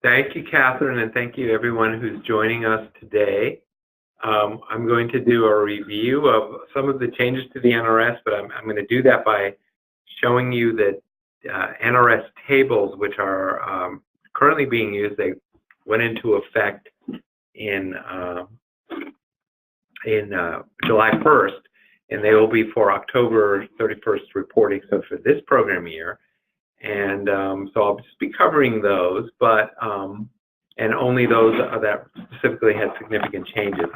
Thank you, Catherine, and thank you everyone who's joining us today. I'm going to do a review of some of the changes to the NRS, but I'm going to do that by showing you that NRS tables, which are currently being used, they went into effect in July 1st, and they will be for October 31st reporting, so for this program year. And so I'll just be covering those, but and only those that specifically had significant changes.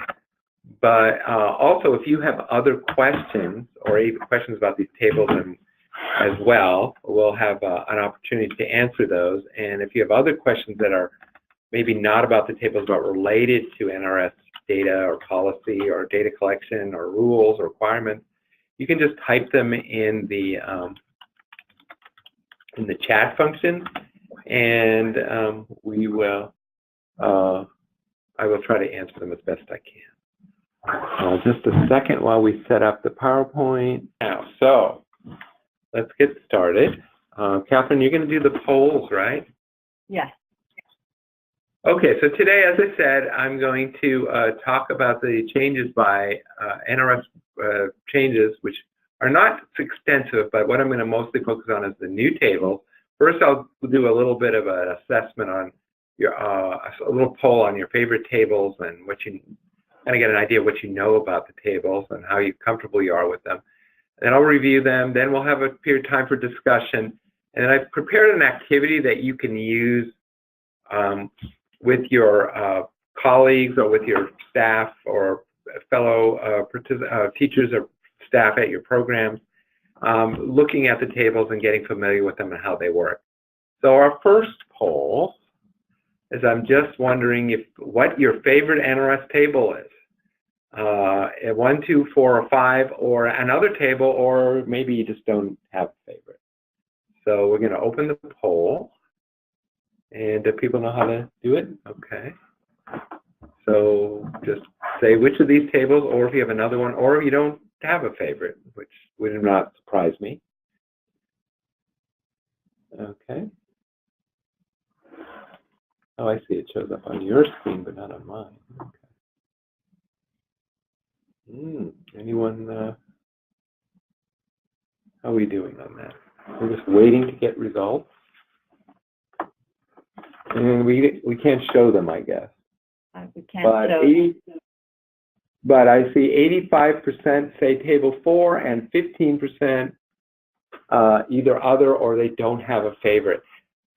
But also, if you have other questions or even questions about these tables as well, we'll have an opportunity to answer those. And if you have other questions that are maybe not about the tables but related to NRS data or policy or data collection or rules or requirements, you can just type them in the chat function, and we will. I will try to answer them as best I can. Just a second while we set up the PowerPoint. Now, so let's get started. Catherine, you're going to do the polls, right? Yes. Okay, so today, as I said, I'm going to talk about the changes by NRS changes, which are not extensive, but what I'm going to mostly focus on is the new tables. First, I'll do a little bit of an assessment on your, a little poll on your favorite tables and what you kind of get an idea of what you know about the tables and how comfortable you are with them. Then I'll review them. Then we'll have a period of time for discussion. And then I've prepared an activity that you can use with your colleagues or with your staff or fellow teachers or staff at your programs, looking at the tables and getting familiar with them and how they work. So our first poll is, I'm just wondering what your favorite NRS table is. 1, 2, 4, or 5, or another table, or maybe you just don't have a favorite. So we're going to open the poll. And do people know how to do it? Okay. So just say which of these tables, or if you have another one, or if you don't have a favorite, which would not surprise me. Okay. Oh, I see. It shows up on your screen, but not on mine. Okay. Anyone? How are we doing on that? We're just waiting to get results. And we can't show them, I guess. We can't show them. But I see 85% say table 4 and 15% either other or they don't have a favorite.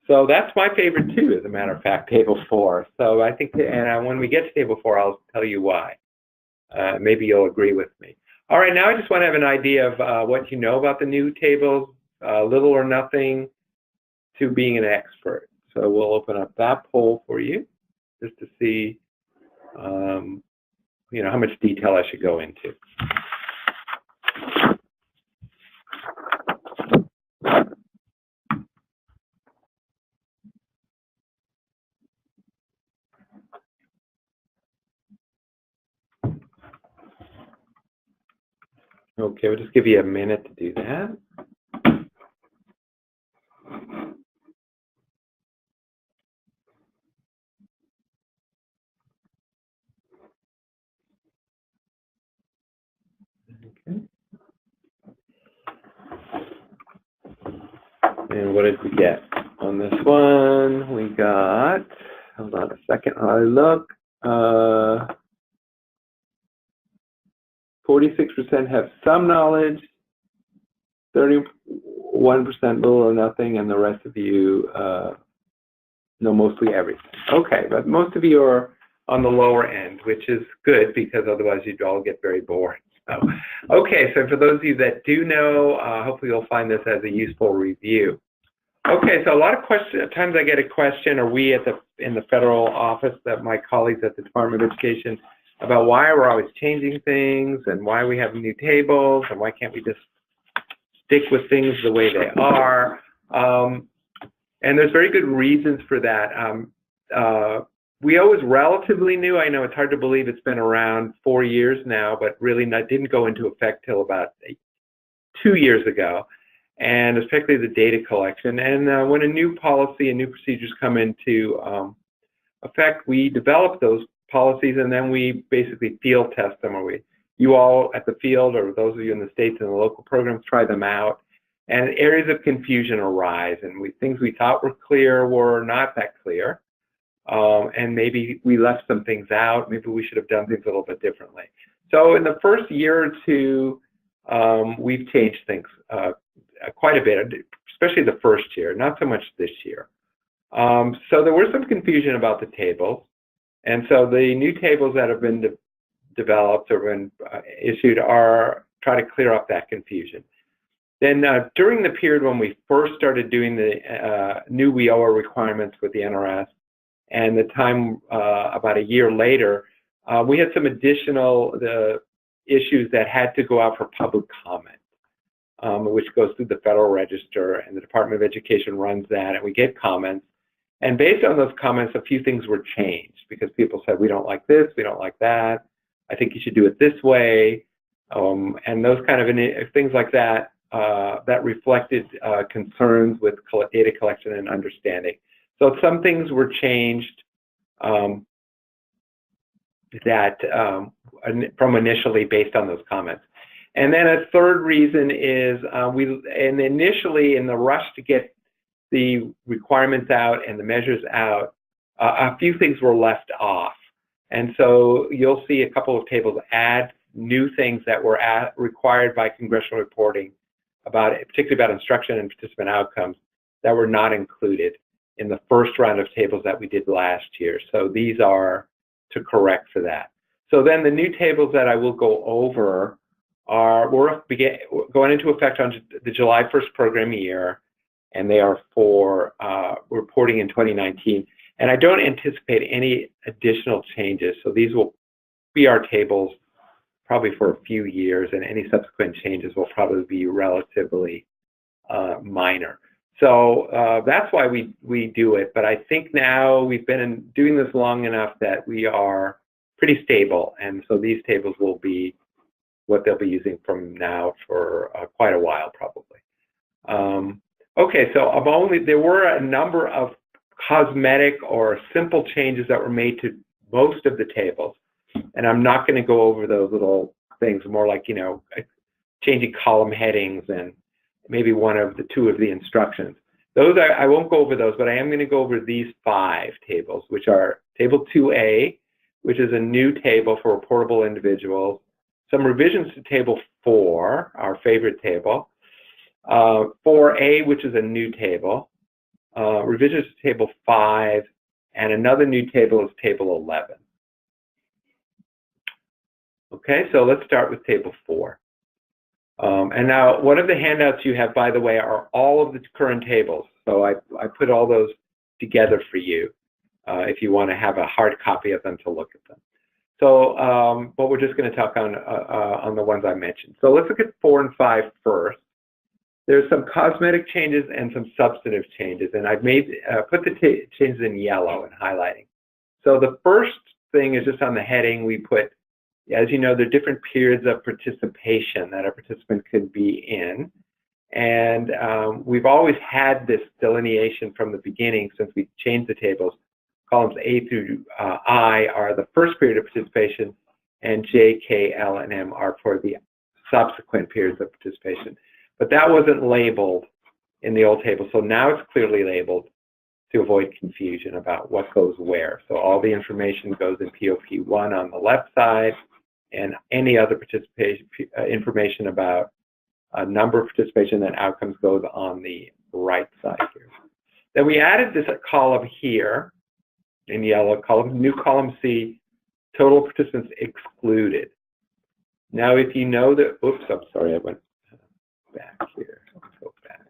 So that's my favorite too, as a matter of fact, table 4. So I think, and when we get to table 4, I'll tell you why. Maybe you'll agree with me. All right, now I just want to have an idea of what you know about the new tables, little or nothing, to being an expert. So we'll open up that poll for you just to see, how much detail I should go into. Okay, we'll just give you a minute to do that. Okay. And what did we get on this one? We got, hold on a second, I look. 46% have some knowledge, 31% little or nothing, and the rest of you know mostly everything. Okay, but most of you are on the lower end, which is good because otherwise you'd all get very bored. So, okay, so for those of you that do know, hopefully you'll find this as a useful review. Okay, so a lot of times I get a question, or we in the federal office, that my colleagues at the Department of Education, about why we're always changing things and why we have new tables and why can't we just stick with things the way they are. And there's very good reasons for that. WIO is relatively new. I know it's hard to believe it's been around 4 years now, but really didn't go into effect till about 2 years ago, and especially the data collection. And when a new policy and new procedures come into effect, we develop those policies, and then we basically field test them, or you all at the field, or those of you in the states and the local programs, try them out. And areas of confusion arise, and things we thought were clear were not that clear. And maybe we left some things out. Maybe we should have done things a little bit differently. So in the first year or two, we've changed things quite a bit, especially the first year, not so much this year. So there was some confusion about the tables. And so the new tables that have been developed or been issued are try to clear up that confusion. Then during the period when we first started doing the new WIOA requirements with the NRS, and the time about a year later, we had some additional issues that had to go out for public comment, which goes through the Federal Register, and the Department of Education runs that, and we get comments. And based on those comments, a few things were changed because people said, we don't like this, we don't like that, I think you should do it this way, and those kind of things like that, that reflected concerns with data collection and understanding. So some things were changed from initially based on those comments. And then a third reason is initially in the rush to get the requirements out and the measures out, a few things were left off. And so you'll see a couple of tables add new things that were required by congressional reporting particularly about instruction and participant outcomes, that were not included in the first round of tables that we did last year. So these are to correct for that. So then the new tables that I will go over were going into effect on the July 1st program year, and they are for reporting in 2019. And I don't anticipate any additional changes. So these will be our tables probably for a few years, and any subsequent changes will probably be relatively minor. So that's why we do it. But I think now we've been doing this long enough that we are pretty stable. And so these tables will be what they'll be using from now for quite a while, probably. Okay, so there were a number of cosmetic or simple changes that were made to most of the tables. And I'm not going to go over those little things, more like, changing column headings and maybe two of the instructions. Those I won't go over those, but I am going to go over these 5 tables, which are Table 2A, which is a new table for reportable individuals, some revisions to Table 4, our favorite table, 4A, which is a new table, revisions to Table 5, and another new table is Table 11. Okay, so let's start with Table 4. And now, one of the handouts you have, by the way, are all of the current tables. So I put all those together for you if you want to have a hard copy of them to look at them. So, but we're just going to talk on the ones I mentioned. So let's look at 4 and 5 first. There's some cosmetic changes and some substantive changes, and I've put the changes in yellow and highlighting. So the first thing is just on the heading. We put, as you know, there are different periods of participation that a participant could be in. And we've always had this delineation from the beginning since we changed the tables. Columns A through I are the first period of participation, and J, K, L, and M are for the subsequent periods of participation. But that wasn't labeled in the old table, so now it's clearly labeled to avoid confusion about what goes where. So all the information goes in POP1 on the left side, and any other participation information about a number of participation and outcomes goes on the right side here. Then we added this column here in yellow, new column C, total participants excluded. Now, if you know that, oops, I'm sorry, I went back here. Let's go back.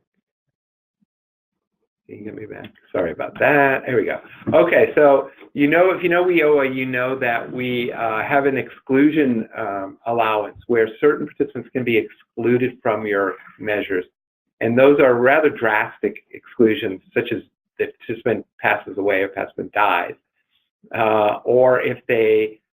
Can you get me back? Sorry about that. There we go. Okay, so if you know WIOA, you know that we have an exclusion allowance where certain participants can be excluded from your measures. And those are rather drastic exclusions, such as the participant passes away or participant dies. Or if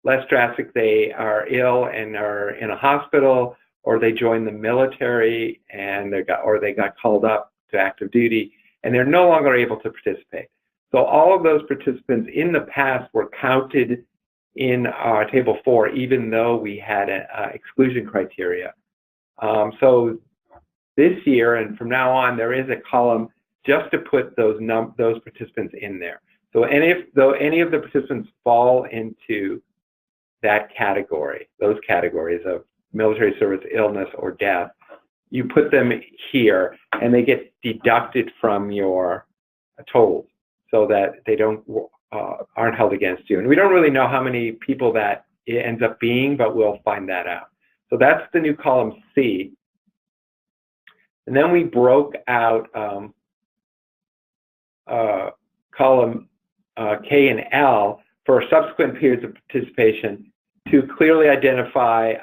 less drastic, they are ill and are in a hospital, or they join the military and they got called up to active duty, and they're no longer able to participate. So all of those participants in the past were counted in Table 4, even though we had an exclusion criteria. So this year and from now on, there is a column just to put those participants in there. So any of the participants fall into that category, those categories of military service, illness, or death, you put them here, and they get deducted from your totals so that they aren't held against you. And we don't really know how many people that it ends up being, but we'll find that out. So that's the new column C. And then we broke out column K and L for subsequent periods of participation to clearly identify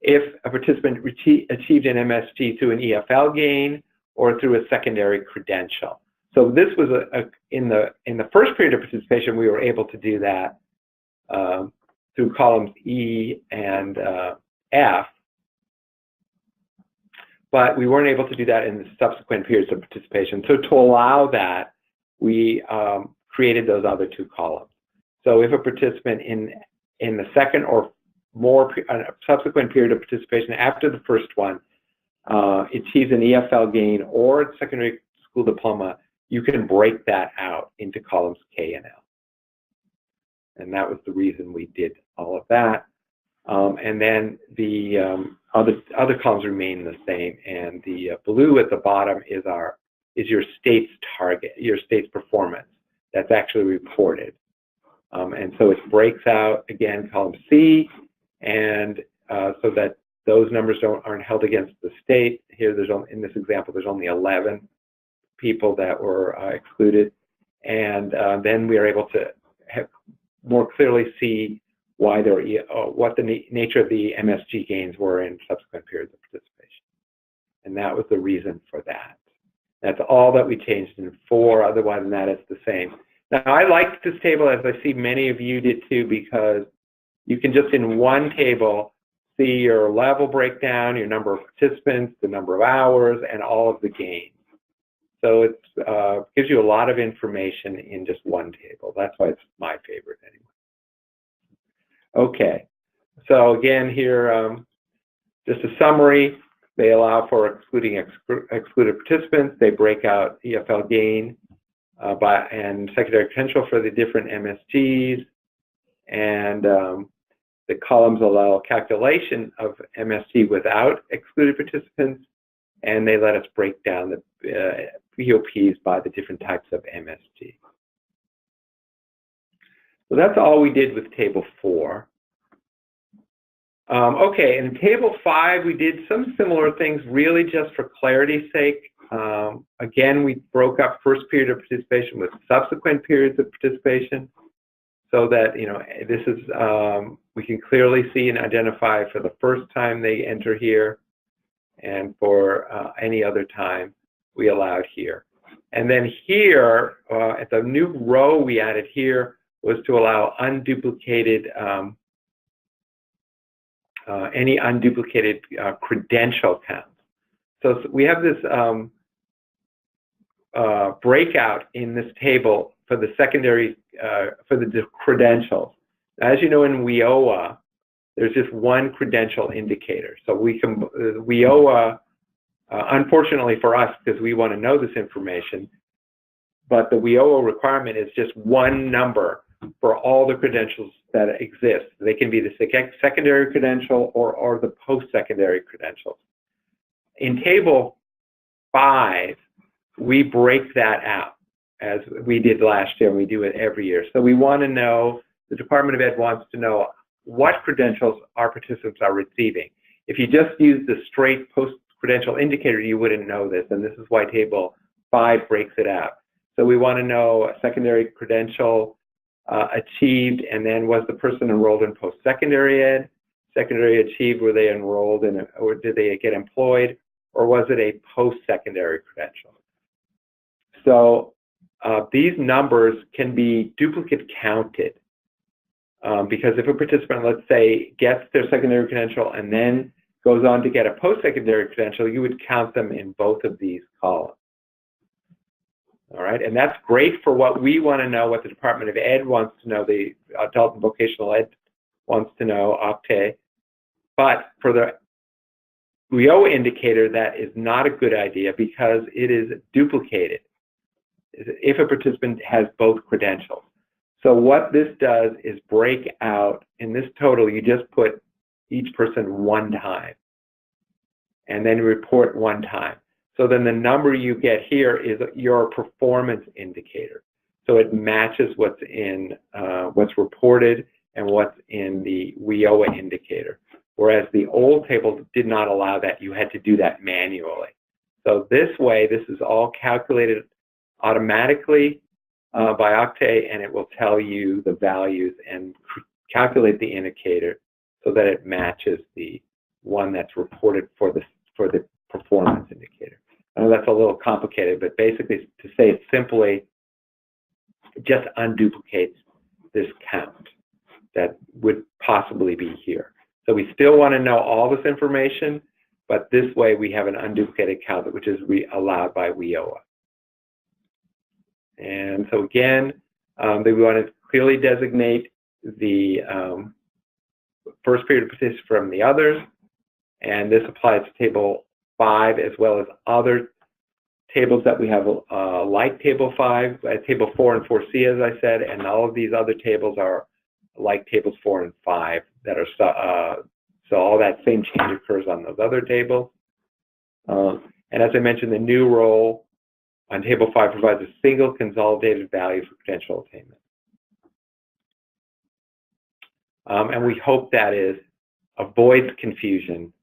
if a participant achieved an MSG through an EFL gain or through a secondary credential. So this was in the first period of participation, we were able to do that through columns E and F, but we weren't able to do that in the subsequent periods of participation. So to allow that, we created those other two columns. So if a participant in the second or more subsequent period of participation after the first one achieves an EFL gain or a secondary school diploma, you can break that out into columns K and L. And that was the reason we did all of that. And then the other columns remain the same, and the blue at the bottom is your state's target, your state's performance that's actually reported. And so it breaks out again column C, and so that those numbers aren't held against the state. Here, in this example, there's only 11 people that were excluded, and then we are able to more clearly see why what the nature of the MSG gains were in subsequent periods of participation. And that was the reason for that. That's all that we changed in 4. Otherwise than that, it's the same. Now, I liked this table, as I see many of you did too, because you can just in one table see your level breakdown, your number of participants, the number of hours, and all of the gains. So it gives you a lot of information in just one table. That's why it's my favorite anyway. Okay, so again here, just a summary. They allow for excluding excluded participants. They break out EFL gain and secondary potential for the different MSGs. And the columns allow calculation of MSG without excluded participants. And they let us break down the POPs by the different types of MSG. So that's all we did with Table 4. Okay, in Table 5, we did some similar things, really just for clarity's sake. Again, we broke up first period of participation with subsequent periods of participation, so that this is we can clearly see and identify for the first time they enter here, and for any other time we allowed here. And then here, at the new row we added here was to allow unduplicated, any unduplicated credential counts. So we have this breakout in this table for the secondary, for the credentials. As you know, in WIOA, there's just one credential indicator. So we can, WIOA, unfortunately for us, because we want to know this information, but the WIOA requirement is just one number for all the credentials that exist. They can be the secondary credential or the post-secondary credentials. In Table 5, we break that out, as we did last year, and we do it every year. So we want to know, the Department of Ed wants to know what credentials our participants are receiving. If you just use the straight post-credential indicator, you wouldn't know this, and this is why Table 5 breaks it out. So we want to know a secondary credential achieved, and then was the person enrolled in post-secondary ed? Secondary achieved, were they enrolled in, or did they get employed, or was it a post-secondary credential? So these numbers can be duplicate counted because if a participant, let's say, gets their secondary credential and then goes on to get a post-secondary credential, you would count them in both of these columns. All right, and that's great for what we want to know, what the Department of Ed wants to know, the Adult and Vocational Ed wants to know, Octave. But for the WIOA indicator, that is not a good idea because it is duplicated if a participant has both credentials. So what this does is break out, in this total, you just put each person one time, and then report one time. So then the number you get here is your performance indicator. So it matches what's in what's reported and what's in the WIOA indicator. Whereas the old table did not allow that. You had to do that manually. So this way, this is all calculated automatically by Octave, and it will tell you the values and calculate the indicator so that it matches the one that's reported for the performance indicator. I know that's a little complicated, but basically, to say it simply, it just unduplicates this count that would possibly be here. So we still want to know all this information, but this way we have an unduplicated count, which is allowed by WIOA. And so again, we want to clearly designate the first period of participation from the others, and this applies to Table 5 as well as other tables that we have like Table 5, Table 4 and 4C, as I said, and all of these other tables are like Tables 4 and 5 that are, so all that same change occurs on those other tables. And as I mentioned, the new role on Table 5 provides a single consolidated value for credential attainment. And we hope that avoids confusion.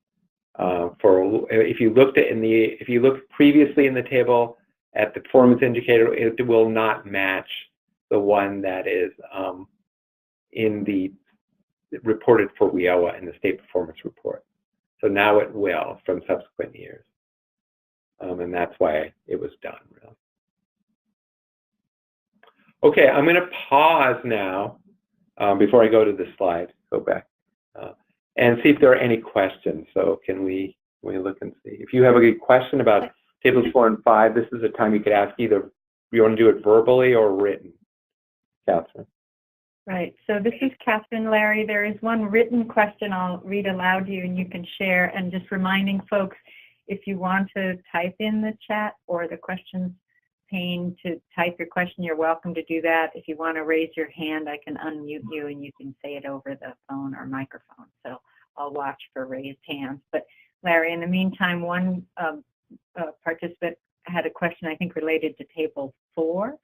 If you looked if you looked previously in the table at the performance indicator, it will not match the one that is in the reported for WIOA in the state performance report. So now it will from subsequent years. And that's why it was done, really. Okay, I'm going to pause now before I go to the slide, go back, and see if there are any questions. So can we look and see? If you have a good question about tables 4 and 5, this is a time you could ask either you want to do it verbally or written. Catherine. Right. So this is Catherine. Larry, there is one written question I'll read aloud to you and you can share. And just reminding folks, if you want to type in the chat or the questions pane to type your question, you're welcome to do that. If you want to raise your hand, I can unmute you and you can say it over the phone or microphone. So I'll watch for raised hands. But Larry, in the meantime, one participant had a question, I think, related to Table 4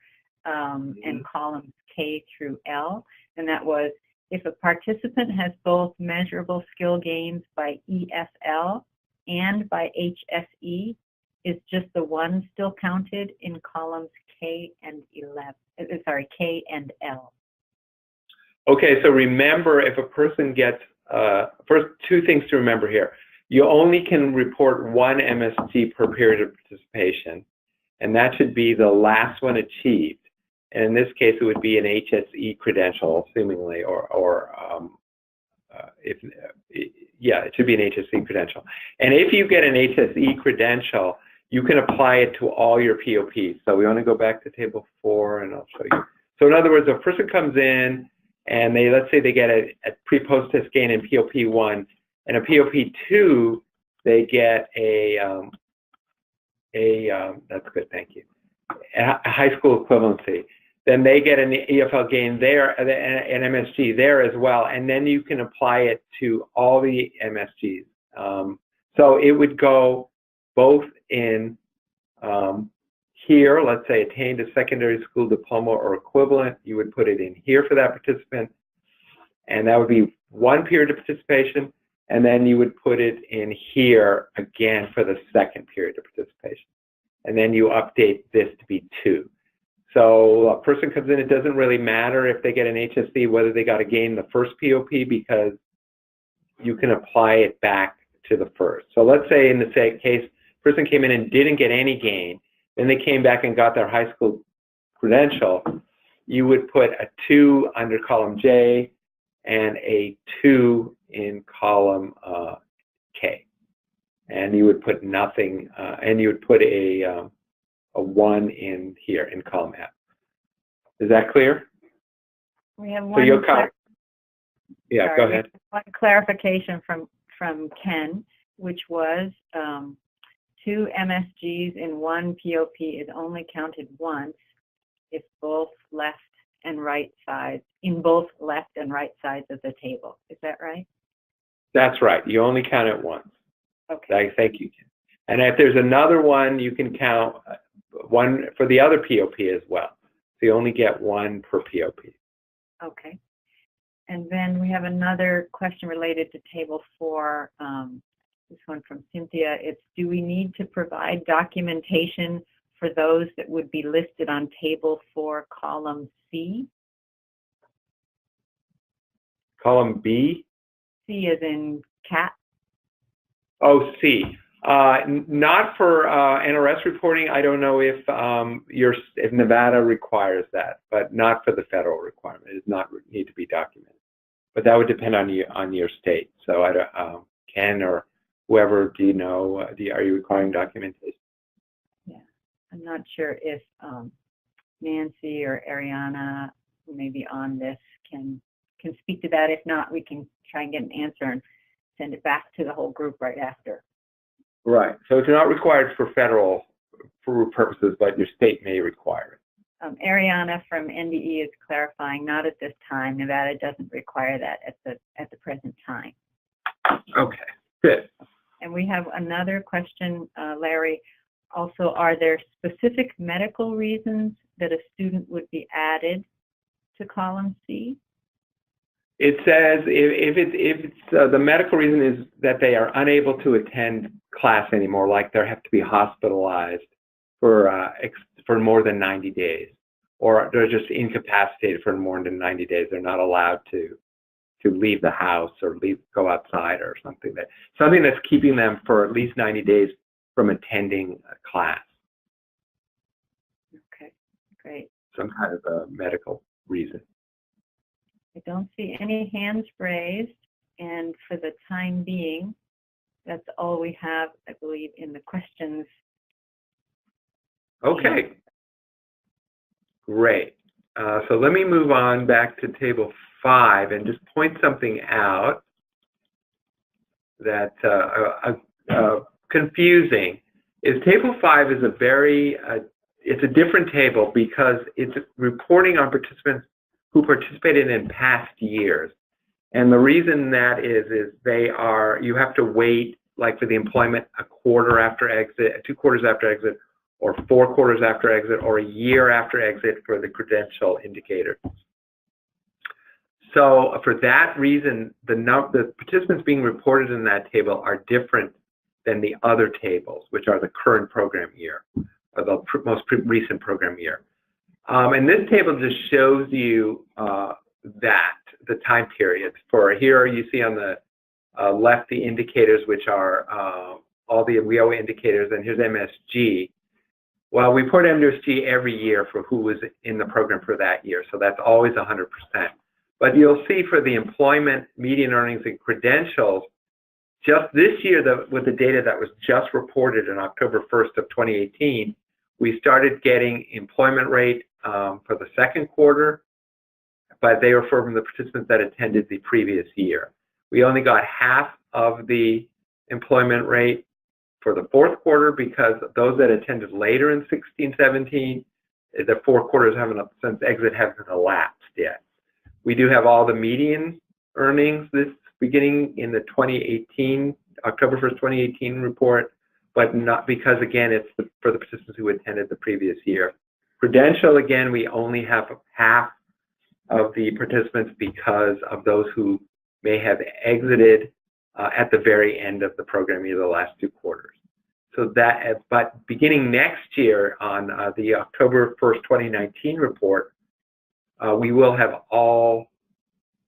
and columns K through L, and that was, if a participant has both measurable skill gains by ESL and by HSE, is just the one still counted in columns K and K and L? Okay, so remember, if a person gets, first, two things to remember here. You only can report one MSG per period of participation, and that should be the last one achieved. And in this case, it would be an HSE credential, assumingly, it should be an HSE credential. And if you get an HSE credential, you can apply it to all your POPs. So we want to go back to Table 4, and I'll show you. So in other words, if a person comes in, and let's say they get a pre-post test gain in POP1, and a POP2, they get that's good, thank you, a high school equivalency. Then they get an EFL gain there, an MSG there as well, and then you can apply it to all the MSGs. So it would go both in here, let's say attained a secondary school diploma or equivalent, you would put it in here for that participant, and that would be one period of participation, and then you would put it in here again for the second period of participation. And then you update this to be 2. So a person comes in, it doesn't really matter if they get an HSC, whether they got a gain the first POP, because you can apply it back to the first. So let's say in the case, person came in and didn't get any gain, then they came back and got their high school credential, you would put a 2 under column J and a 2 in column K. And you would put nothing, and you would put a a 1 in here in column F. Is that clear? We have So one, you'll count. Yeah, sorry, go we ahead. have one clarification from Ken, which was 2 MSGs in one POP is only counted once if both left and right sides, in both left and right sides of the table. Is that right? That's right. You only count it once. Okay. Thank you, Ken. And if there's another one, you can count one for the other POP as well. So you only get 1 per POP. Okay. And then we have another question related to Table 4. This one from Cynthia. It's, do we need to provide documentation for those that would be listed on Table 4, column C? Column B? C as in cat? Oh, C. Not for NRS reporting. I don't know if if Nevada requires that, but not for the federal requirement. It does not need to be documented. But that would depend on your state. So I don't, Ken or whoever, do you know? Are you requiring documentation? Yeah, I'm not sure if Nancy or Ariana, who may be on this, can speak to that. If not, we can try and get an answer and send it back to the whole group right after. Right. So it's not required for federal purposes, but your state may require it. Ariana from NDE is clarifying, not at this time. Nevada doesn't require that at the present time. Okay, good. And we have another question, Larry. Also, are there specific medical reasons that a student would be added to column C? It says if it's the medical reason is that they are unable to attend class anymore, like they have to be hospitalized for more than 90 days, or they're just incapacitated for more than 90 days. They're not allowed to leave the house or go outside or something that's keeping them for at least 90 days from attending a class. Okay, great. Some kind of a medical reason. I don't see any hands raised, and for the time being, that's all we have, I believe, in the questions. Okay, great. So let me move on back to Table 5 and just point something out that's confusing. Table 5 is it's a different table because it's reporting on participants who participated in past years. And the reason that is you have to wait, like for the employment, a quarter after exit, 2 quarters after exit, or 4 quarters after exit, or a year after exit for the credential indicator. So for that reason, the participants being reported in that table are different than the other tables, which are the current program year, or the most recent program year. And this table just shows you the time periods. For here, you see on the left the indicators, which are all the WIOA indicators, and here's MSG. Well, we report MSG every year for who was in the program for that year, so that's always 100%. But you'll see for the employment, median earnings, and credentials, just this year, with the data that was just reported on October 1st of 2018, we started getting employment rate for the second quarter, but they were from the participants that attended the previous year. We only got half of the employment rate for the fourth quarter because those that attended later in 16-17, the 4 quarters since exit haven't elapsed yet. We do have all the median earnings beginning in the 2018, October 1st, 2018 report, but not because, again, it's for the participants who attended the previous year. Credential, again, we only have half of the participants because of those who may have exited at the very end of the program, either the last 2 quarters. So but beginning next year on the October 1st, 2019 report, we will have all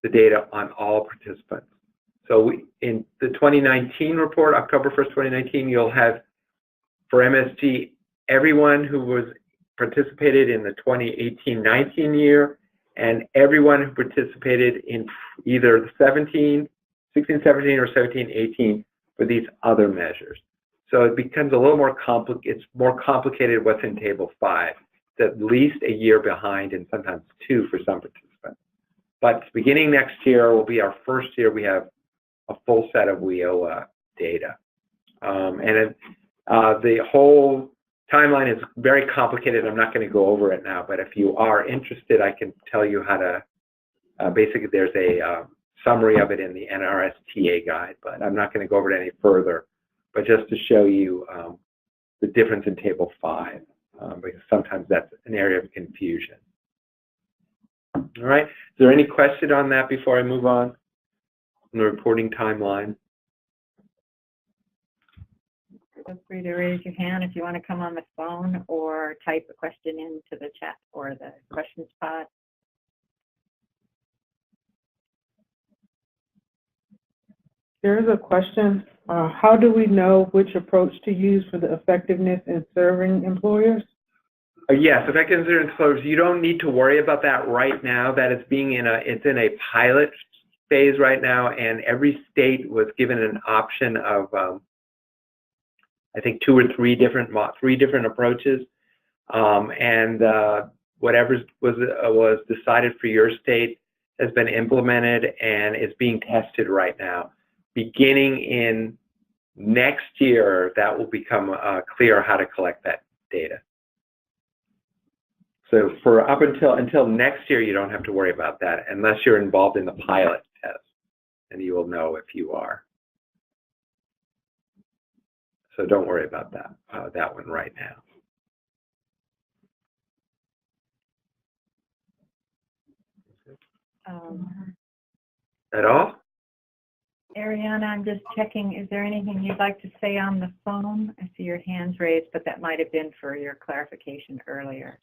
the data on all participants. So in the 2019 report, October 1st, 2019, you'll have for MSG everyone who participated in the 2018-19 year, and everyone who participated in either the 16-17 or 17-18 for these other measures. So it becomes a little more it's more complicated what's in Table 5. It's at least a year behind and sometimes 2 for some participants. But beginning next year will be our first year we have a full set of WIOA data. The whole timeline is very complicated. I'm not going to go over it now, but if you are interested, I can tell you how to, basically there's a summary of it in the NRS TA guide, but I'm not going to go over it any further, but just to show you the difference in Table 5, because sometimes that's an area of confusion. All right, is there any question on that before I move on the reporting timeline? Feel free to raise your hand if you want to come on the phone or type a question into the chat or the questions pod. There is a question. How do we know which approach to use for the effectiveness in serving employers? Yes, effectiveness in employers. You don't need to worry about that right now. That is it's in a pilot phase right now, and every state was given an option of I think 2 or 3 different approaches, and whatever was decided for your state has been implemented and is being tested right now. Beginning in next year, that will become clear how to collect that data. So for until next year, you don't have to worry about that unless you're involved in the pilot test, and you will know if you are. So don't worry about that one right now. At all? Ariana, I'm just checking. Is there anything you'd like to say on the phone? I see your hands raised, but that might have been for your clarification earlier.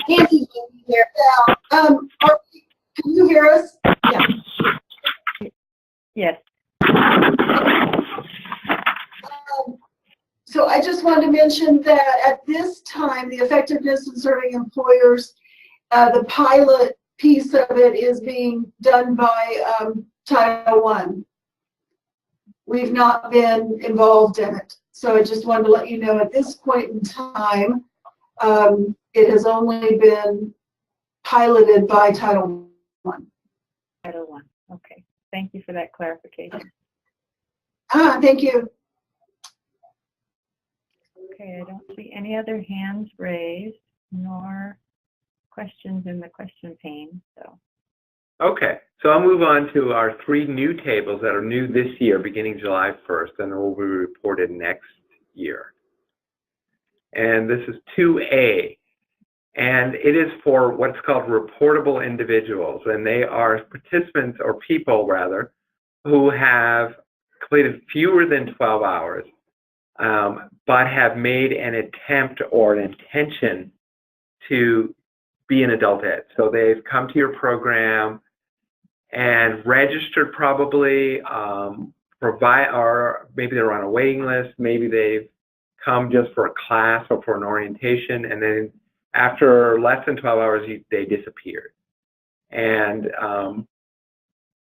Nancy here. Can you hear us? Yeah. Yes. So I just wanted to mention that at this time, the effectiveness in serving employers, the pilot piece of it is being done by Title I. We've not been involved in it. So I just wanted to let you know at this point in time, it has only been piloted by Title I. Title I. Okay. Thank you for that clarification. Thank you. Okay, I don't see any other hands raised nor questions in the question pane. So. Okay, so I'll move on to our 3 new tables that are new this year, beginning July 1st, and will be reported next year. And this is 2A, and it is for what's called reportable individuals, and they are participants, or people rather, who have completed fewer than 12 hours, but have made an attempt or an intention to be an adult ed. So they've come to your program and registered probably, or maybe they're on a waiting list, maybe they've come just for a class or for an orientation, and then after less than 12 hours, they disappeared. And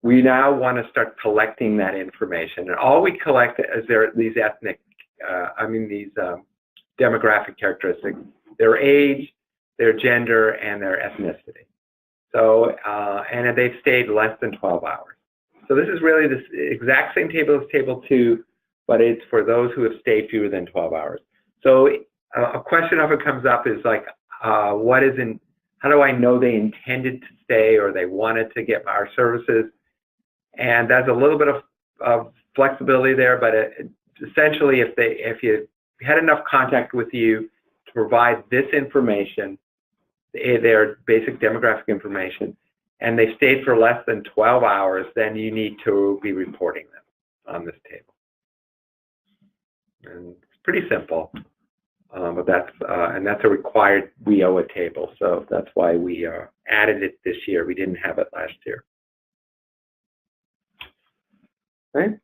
we now want to start collecting that information. And all we collect is these these demographic characteristics, their age, their gender, and their ethnicity. So, and they've stayed less than 12 hours. So this is really the exact same table as Table 2, but it's for those who have stayed fewer than 12 hours. So a question often comes up is like, how do I know they intended to stay or they wanted to get our services? And there's a little bit of flexibility there, but essentially if you had enough contact with you to provide this information, their basic demographic information, and they stayed for less than 12 hours, then you need to be reporting them on this table. And it's pretty simple, but that's a required WIOA table, so that's why we added it this year. We didn't have it last year. Okay.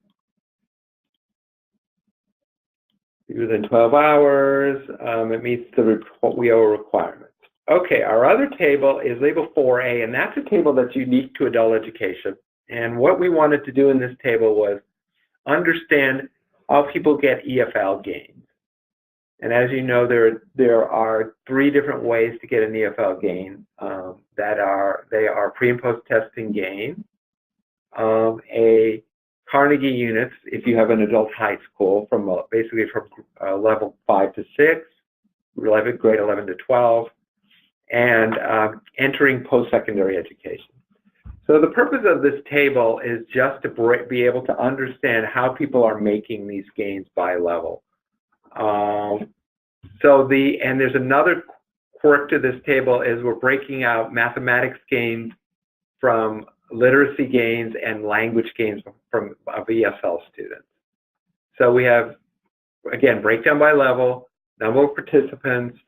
Fewer than 12 hours, it meets the WIOA requirements. Okay, our other table is label 4A, and that's a table that's unique to adult education. And what we wanted to do in this table was understand how people get EFL gains. And as you know, there are 3 different ways to get an EFL gain. They are pre and post testing gains, a Carnegie units if you have an adult high school from basically from level 5 to 6, grade 11 to 12, and entering post-secondary education. So the purpose of this table is just to be able to understand how people are making these gains by level. And there's another quirk to this table is we're breaking out mathematics gains from literacy gains and language gains of ESL students. So we have, again, breakdown by level, number of participants,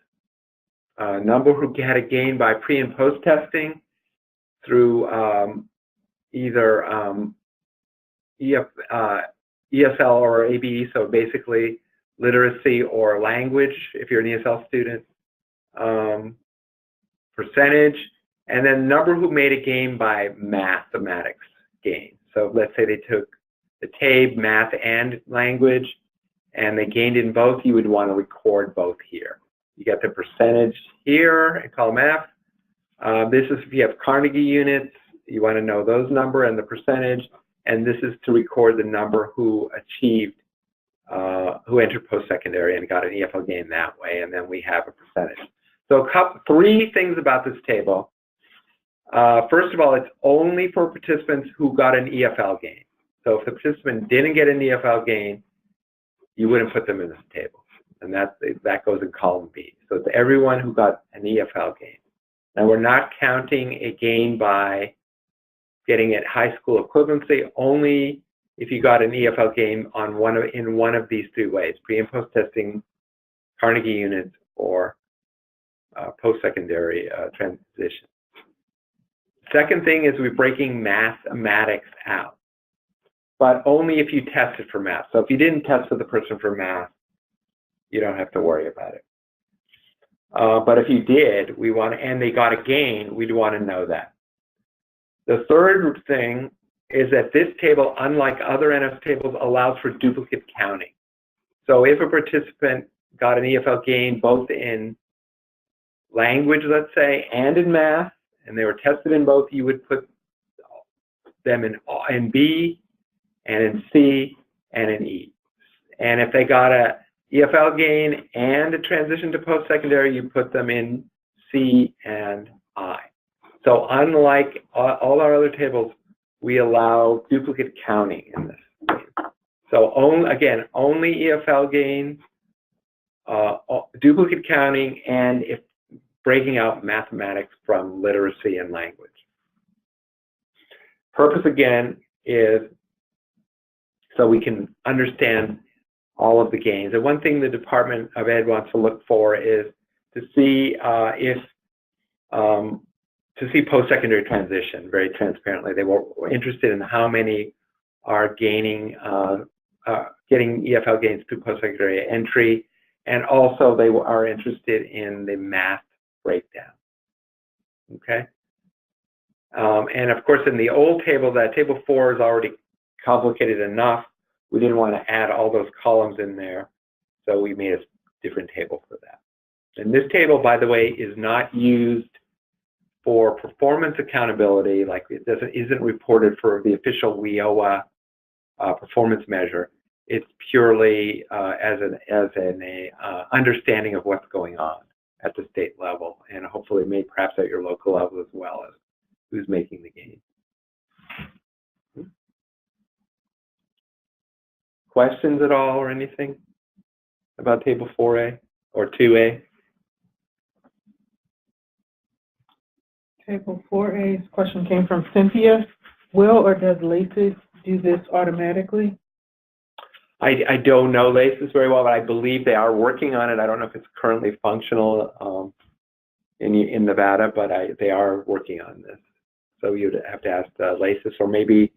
number who had a gain by pre and post testing through either ESL or ABE, so basically literacy or language if you're an ESL student, percentage, and then number who made a gain by mathematics gain. So let's say they took the TABE, math, and language, and they gained in both, you would want to record both here. You get the percentage here in column F. This is if you have Carnegie units, you want to know those number and the percentage, and this is to record the number who achieved, who entered post-secondary and got an EFL gain that way, and then we have a percentage. So 3 things about this table. First of all, it's only for participants who got an EFL gain. So if the participant didn't get an EFL gain, you wouldn't put them in this table, and that goes in column B. So it's everyone who got an EFL gain. Now we're not counting a gain by getting at high school equivalency, only if you got an EFL gain on in one of these 3 ways, pre and post testing, Carnegie units, or post-secondary transition. Second thing is we're breaking mathematics out, but only if you tested for math. So if you didn't test for the person for math, you don't have to worry about it. But if you did, and they got a gain, we'd want to know that. The third thing is that this table, unlike other NRS tables, allows for duplicate counting. So if a participant got an EFL gain both in language, let's say, and in math, and they were tested in both, you would put them in B, and in C, and in E. And if they got a EFL gain and a transition to post-secondary, you put them in C and I. So unlike all our other tables, we allow duplicate counting in this. So only EFL gain, duplicate counting, and if breaking out mathematics from literacy and language. Purpose again is so we can understand all of the gains. And one thing the Department of Ed wants to look for is to see post-secondary transition very transparently. They were interested in how many are gaining, getting EFL gains through post-secondary entry, and also they are interested in the math breakdown. Okay, and of course in the old table, that table 4 is already complicated enough. We didn't want to add all those columns in there, so we made a different table for that. And this table, by the way, is not used for performance accountability, like it isn't reported for the official WIOA performance measure. It's purely as an understanding of what's going on at the state level, and hopefully maybe perhaps at your local level as well as who's making the gain. Questions at all or anything about table 4A or 2A? Table 4A's question came from Cynthia. Will or does LACES do this automatically? I don't know LACES very well, but I believe they are working on it. I don't know if it's currently functional in Nevada, but they are working on this. So you'd have to ask LACES, or maybe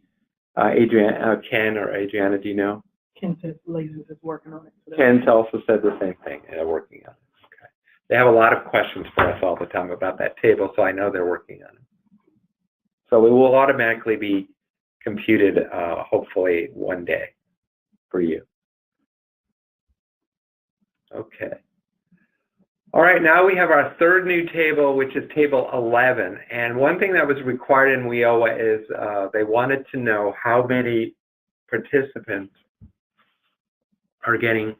Ken or Adriana, do you know? Ken says LACES is working on it. So Ken also said the same thing, and they're working on it. Okay. They have a lot of questions for us all the time about that table, so I know they're working on it. So it will automatically be computed hopefully one day for you. Okay. All right, now we have our third new table, which is table 11. And one thing that was required in WIOA is they wanted to know how many participants are getting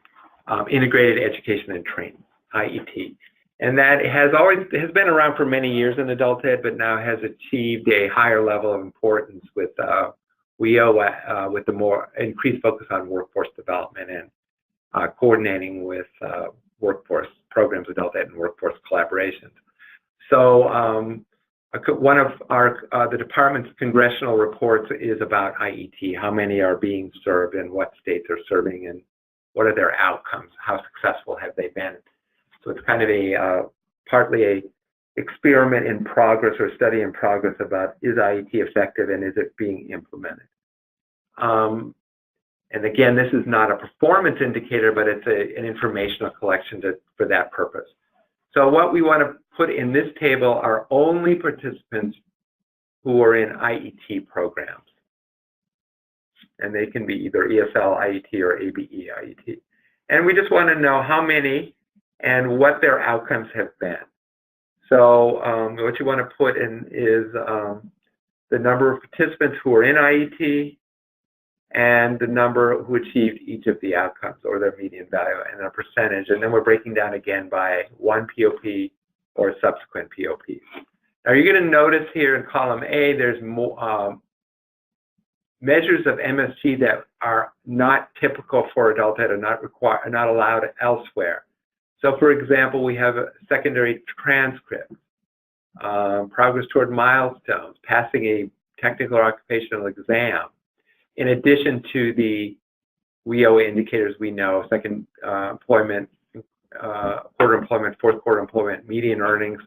integrated education and training, IET. And that has been around for many years in adult ed, but now has achieved a higher level of importance with WIOA, with the more increased focus on workforce development and coordinating with workforce programs, adult ed, and workforce collaborations. So one of the department's congressional reports is about IET, how many are being served and what states are serving and what are their outcomes, how successful have they been. So it's kind of a partly a experiment in progress or study in progress about is IET effective and is it being implemented. And again, this is not a performance indicator, but it's an informational collection for that purpose. So what we want to put in this table are only participants who are in IET programs. And they can be either ESL IET or ABE IET. And we just want to know how many and what their outcomes have been. So what you want to put in is the number of participants who are in IET and the number who achieved each of the outcomes or their median value and a percentage. And then we're breaking down again by one POP or subsequent POPs. Now you're going to notice here in column A, there's more measures of MSG that are not typical for adult ed, are not allowed elsewhere. So for example, we have a secondary transcript, progress toward milestones, passing a technical or occupational exam, in addition to the WIOA indicators we know, second employment, quarter employment, fourth quarter employment, median earnings,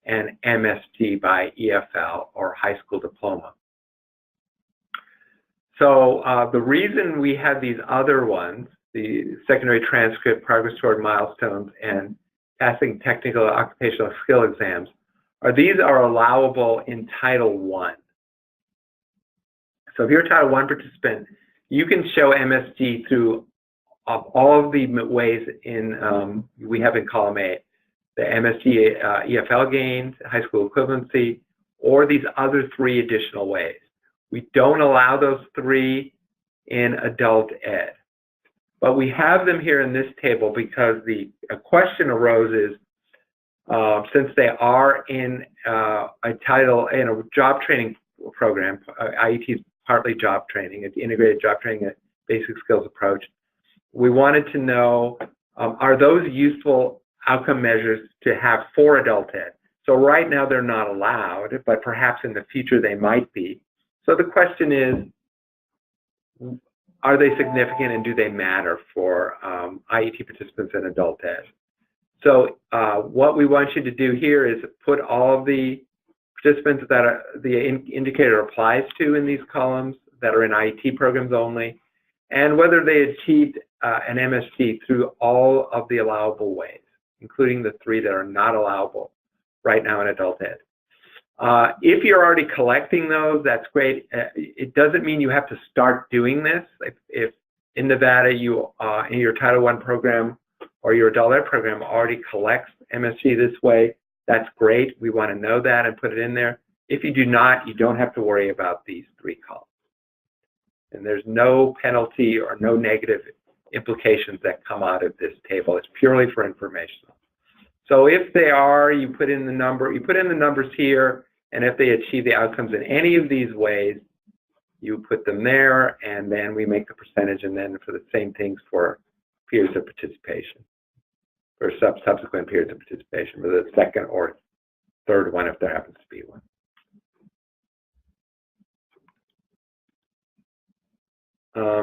and MSG by EFL or high school diploma. So the reason we have these other ones, the secondary transcript, progress toward milestones, and passing technical or occupational skill exams, these are allowable in Title I. So if you're a Title I participant, you can show MSG through all of the ways we have in column A, the MSG EFL gains, high school equivalency, or these other three additional ways. We don't allow those three in adult ed, but we have them here in this table because a question arose is, since they are in a job training program, IET is partly job training, it's integrated job training, a basic skills approach. We wanted to know, are those useful outcome measures to have for adult ed? So right now they're not allowed, but perhaps in the future they might be. So the question is, are they significant and do they matter for IET participants in adult ed? So what we want you to do here is put all of the participants that the indicator applies to in these columns that are in IET programs only, and whether they achieved an MSG through all of the allowable ways, including the three that are not allowable right now in adult ed. If you're already collecting those, that's great. It doesn't mean you have to start doing this. If in Nevada you in your Title I program or your adult ed program already collects MSG this way, that's great. We want to know that and put it in there. If you do not, you don't have to worry about these three columns. And there's no penalty or no negative implications that come out of this table. It's purely for informational. So if they are, you put in the numbers here, and if they achieve the outcomes in any of these ways, you put them there, and then we make the percentage, and then for the same things for periods of participation, or subsequent periods of participation, for the second or third one if there happens to be one.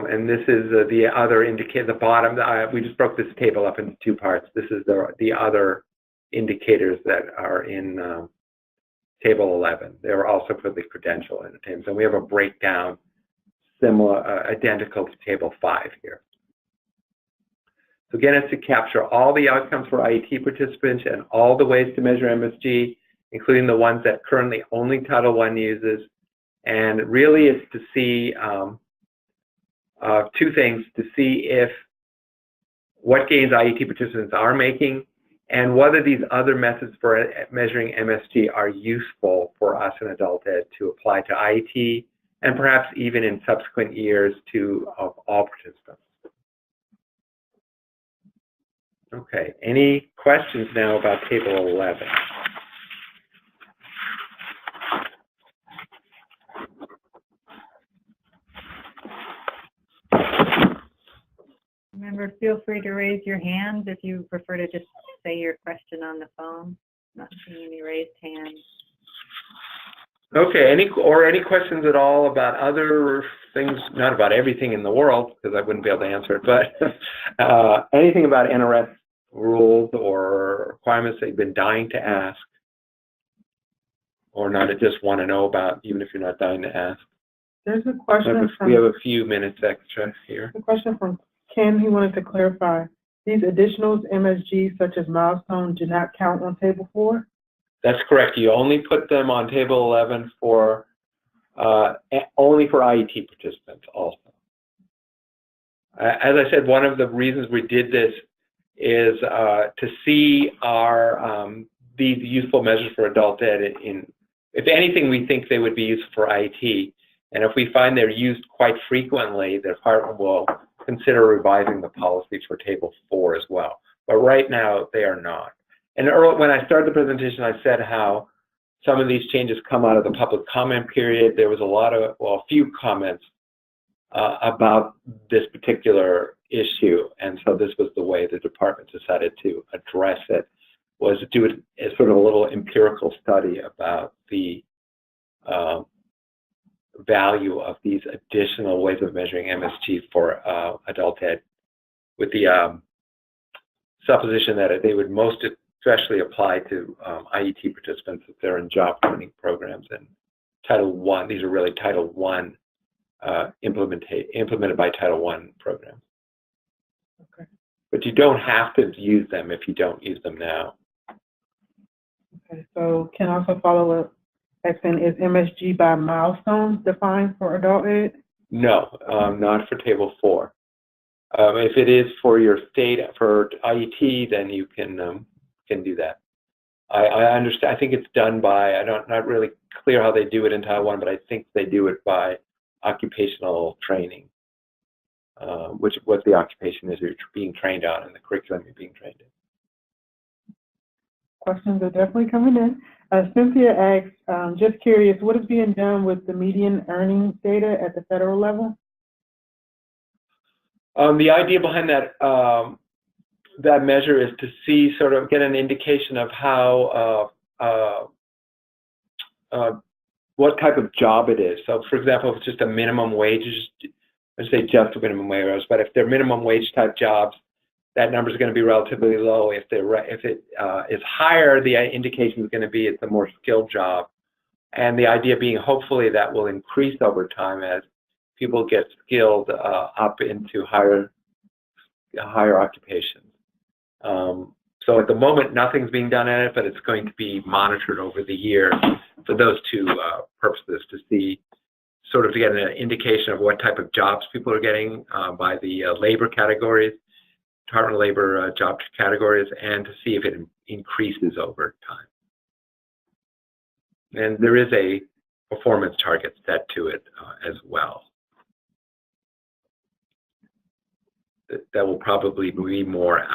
And this is the other indicator, the bottom, we just broke this table up into two parts. This is the other indicators that are in table 11. They were also for the credential entertainment. And we have a breakdown similar, identical to table 5 here. So again, it's to capture all the outcomes for IET participants and all the ways to measure MSG, including the ones that currently only Title I uses, And really it's to see two things, to see if what gains IET participants are making and whether these other methods for measuring MSG are useful for us in adult ed to apply to IET and perhaps even in subsequent years to all participants. Okay, any questions now about Table 11? Remember, feel free to raise your hands if you prefer to just say your question on the phone. Not seeing any raised hands. Okay, any questions at all about other things, not about everything in the world, because I wouldn't be able to answer it, but anything about NRS rules or requirements that you've been dying to ask, or not just want to know about, even if you're not dying to ask? There's a question we have a few minutes extra here. A question from Ken. He wanted to clarify, these additionals, MSG, such as milestones, do not count on Table 4? That's correct. You only put them on Table 11 for only for IET participants also. As I said, one of the reasons we did this is to see our these useful measures for adult ed if anything, we think they would be useful for IET. And if we find they're used quite frequently, the department will consider revising the policy for Table 4 as well. But right now, they are not. And when I started the presentation, I said how some of these changes come out of the public comment period. There was a few comments about this particular issue, and so this was the way the department decided to address it, was to do it as sort of a little empirical study about the value of these additional ways of measuring MSG for adult ed, with the supposition that they would most especially apply to IET participants if they're in job training programs and Title I. These are really Title I implemented by Title I programs. Okay. But you don't have to use them if you don't use them now. Okay, so can also follow up, asking, is MSG by milestones defined for adult ed? No, not for Table 4. If it is for your state, for IET, then you can do that. I understand. I think it's done by, not really clear how they do it in Title I, but I think they do it by occupational training, what the occupation is you're being trained on and the curriculum you're being trained in. Questions are definitely coming in. Cynthia asks, just curious, what is being done with the median earnings data at the federal level? The idea behind that that measure is to see, sort of get an indication of how, what type of job it is. So, for example, if it's just a minimum wage, let's say just a minimum wage, but if they're minimum wage type jobs, that number is going to be relatively low. If it is higher, the indication is going to be it's a more skilled job. And the idea being, hopefully, that will increase over time as people get skilled up into higher occupations. So at the moment, nothing's being done at it, but it's going to be monitored over the year for those two purposes, to see, sort of to get an indication of what type of jobs people are getting by the labor categories, Department of Labor job categories, and to see if it increases over time. And there is a performance target set to it as well. That will probably be more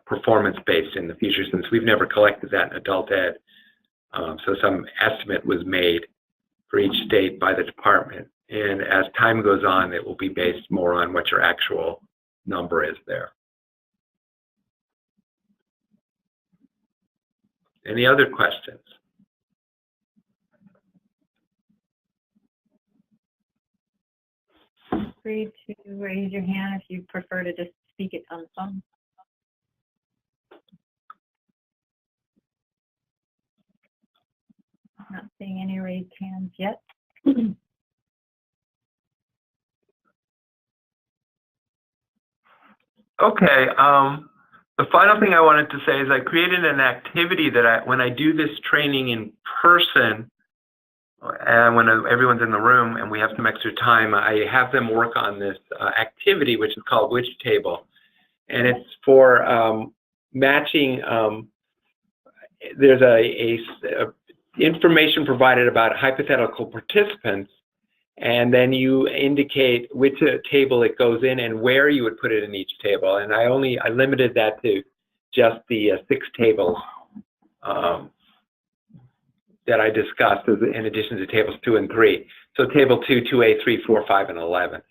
performance-based in the future, since we've never collected that in adult ed. So some estimate was made for each state by the department. And as time goes on, it will be based more on what your actual number is there. Any other questions? Feel free to raise your hand if you prefer to just speak it on the phone. Not seeing any raised hands yet. Okay. The final thing I wanted to say is I created an activity that when I do this training in person, and when everyone's in the room and we have some extra time, I have them work on this activity, which is called Which Table. And it's for matching, there's a information provided about hypothetical participants, and then you indicate which table it goes in and where you would put it in each table. And I limited that to just the 6 tables that I discussed in addition to tables 2 and 3. So table 2, 2A, 3, 4, 5, and 11.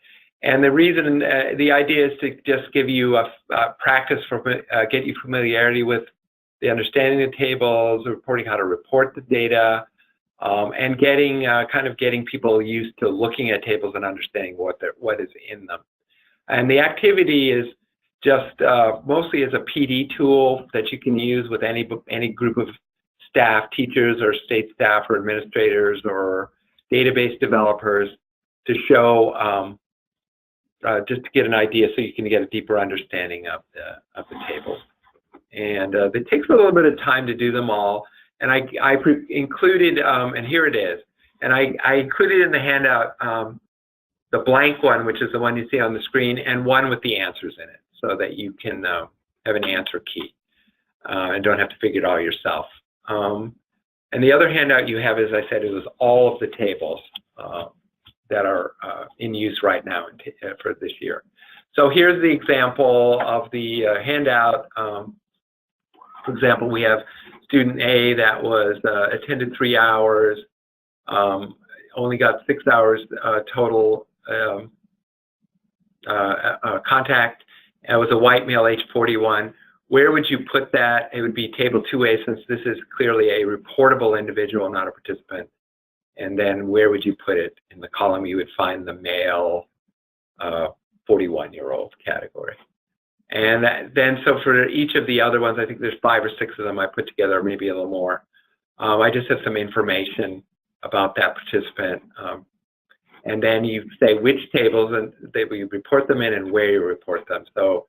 And the reason, the idea is to just give you a practice for, get you familiarity with the understanding of tables, reporting how to report the data, and getting, kind of getting people used to looking at tables and understanding what is in them. And the activity is just mostly as a PD tool that you can use with any group of staff, teachers or state staff or administrators or database developers, to show, just to get an idea so you can get a deeper understanding of the tables. And it takes a little bit of time to do them all. And I included, and here it is, and I included in the handout the blank one, which is the one you see on the screen, and one with the answers in it, so that you can have an answer key and don't have to figure it all yourself. And the other handout you have, as I said, it was all of the tables that are in use right now for this year. So here's the example of the handout. For example, we have student A that was attended 3 hours, only got 6 hours total contact. It was a white male, age 41. Where would you put that? It would be table 2A, since this is clearly a reportable individual, not a participant. And then where would you put it? In the column, you would find the male 41-year-old category. And then, so for each of the other ones, I think there's 5 or 6 of them I put together, maybe a little more. I just have some information about that participant. And then you say which tables, and you report them in and where you report them. So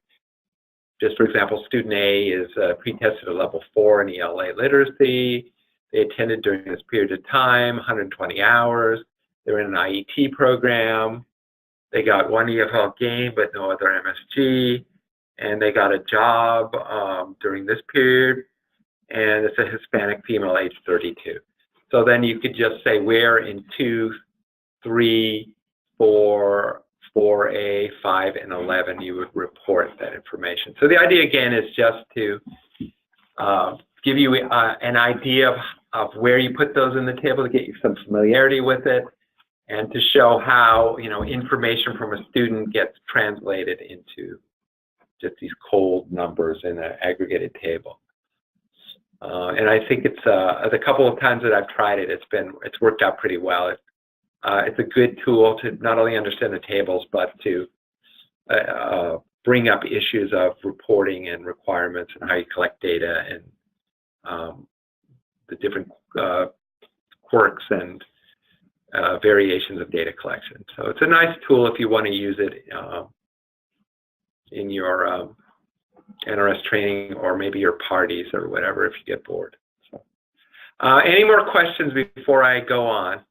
just for example, student A is pre-tested at level 4 in ELA literacy. They attended during this period of time, 120 hours. They're in an IET program. They got 1 EFL game, but no other MSG. And they got a job during this period. And it's a Hispanic female, age 32. So then you could just say where in 2, 3, 4, 4A, 5, and 11 you would report that information. So the idea again is just to give you an idea of where you put those in the table, to get you some familiarity with it, and to show how, you know, information from a student gets translated into just these cold numbers in an aggregated table. And I think it's the couple of times that I've tried it, it's worked out pretty well. It's a good tool to not only understand the tables, but to bring up issues of reporting and requirements and how you collect data and the different quirks and variations of data collection. So it's a nice tool if you want to use it in your NRS training, or maybe your parties or whatever if you get bored. So, any more questions before I go on?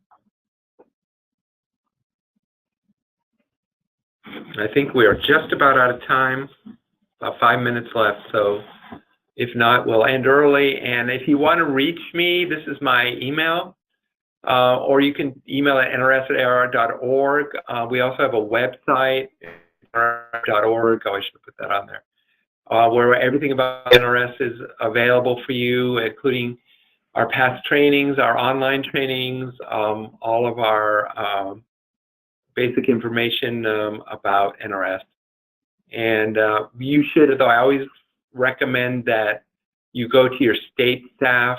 I think we are just about out of time, about 5 minutes left, so if not, we'll end early. And if you want to reach me, this is my email, or you can email at nrs@arr.org. We also have a website, nrs.org. Oh, I should have put that on there, where everything about NRS is available for you, including our past trainings, our online trainings, all of our basic information about NRS. And you should, though I always recommend that you go to your state staff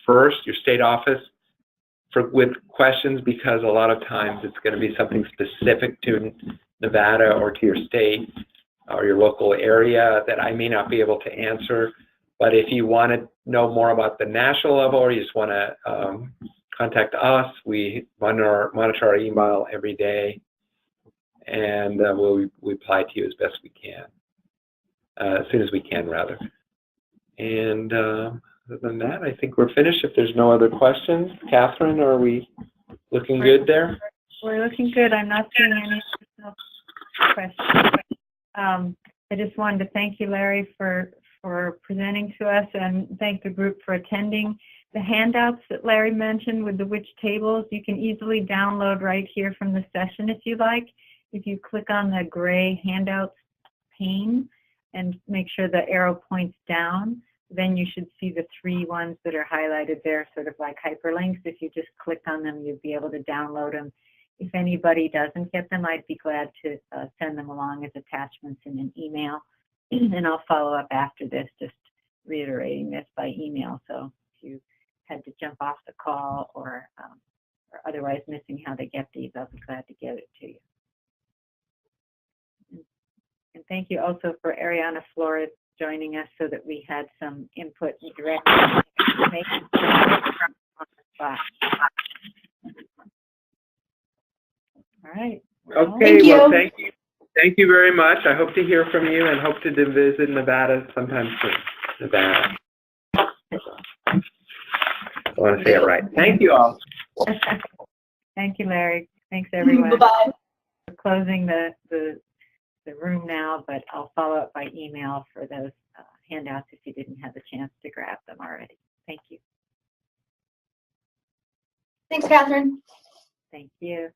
first, your state office, with questions, because a lot of times it's going to be something specific to Nevada or to your state or your local area that I may not be able to answer. But if you want to know more about the national level, or you just want to contact us, we monitor our email every day, and we'll reply to you as best we can, as soon as we can, rather. And Other than that, I think we're finished. If there's no other questions, Catherine, are we looking good there? We're looking good. I'm not seeing any additional questions. I just wanted to thank you, Larry, for presenting to us, and thank the group for attending. The handouts that Larry mentioned with the which tables, you can easily download right here from the session if you like. If you click on the gray handouts pane and make sure the arrow points down, then you should see the 3 ones that are highlighted there, sort of like hyperlinks. If you just click on them, you'll be able to download them. If anybody doesn't get them, I'd be glad to send them along as attachments in an email. And I'll follow up after this, just reiterating this by email. So if you had to jump off the call or otherwise missing how to get these, I'll be glad to get it to you. And thank you also for Ariana Flores joining us so that we had some input and direct information on the spot. All right. Okay, well, thank you. Thank you very much. I hope to hear from you and hope to visit Nevada sometime soon. Nevada. I want to say it right. Thank you all. Thank you, Larry. Thanks, everyone. Bye-bye. We're closing the room now, but I'll follow up by email for those handouts if you didn't have the chance to grab them already. Thank you. Thanks, Catherine. Thank you.